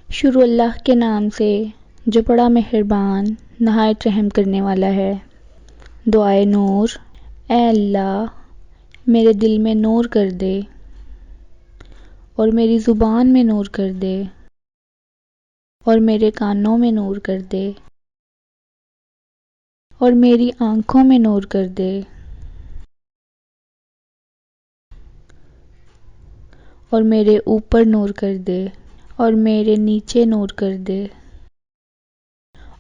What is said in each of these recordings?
شروع اللہ کے نام سے جو بڑا مہربان نہایت رحم کرنے والا ہے۔ دعائے نور۔ اے اللہ میرے دل میں نور کر دے اور میری زبان میں نور کر دے اور میرے کانوں میں نور کر دے اور میری آنکھوں میں نور کر دے اور میرے اوپر نور کر دے اور میرے نیچے نور کر دے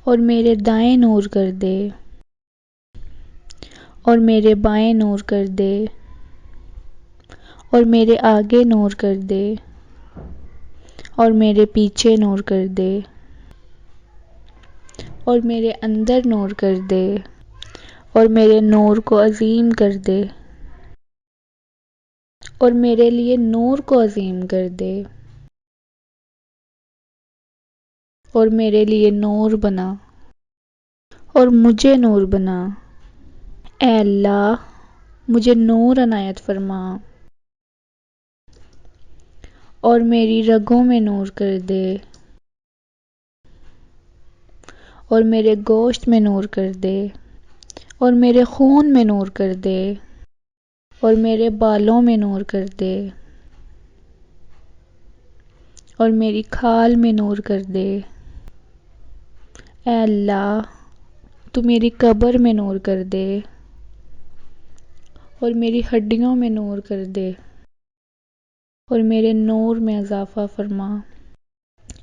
اور میرے دائیں نور کر دے اور میرے بائیں نور کر دے اور میرے آگے نور کر دے اور میرے پیچھے نور کر دے اور میرے اندر نور کر دے اور میرے نور کو عظیم کر دے اور میرے لیے نور کو عظیم کر دے اور میرے لیے نور بنا اور مجھے نور بنا۔ اے اللہ مجھے نور عنایت فرما اور میری رگوں میں نور کر دے اور میرے گوشت میں نور کر دے اور میرے خون میں نور کر دے اور میرے بالوں میں نور کر دے اور میری کھال میں نور کر دے۔ اے اللہ تو میری قبر میں نور کر دے اور میری ہڈیوں میں نور کر دے اور میرے نور میں اضافہ فرما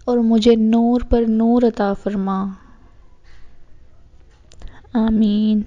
اور مجھے نور پر نور عطا فرما۔ آمین۔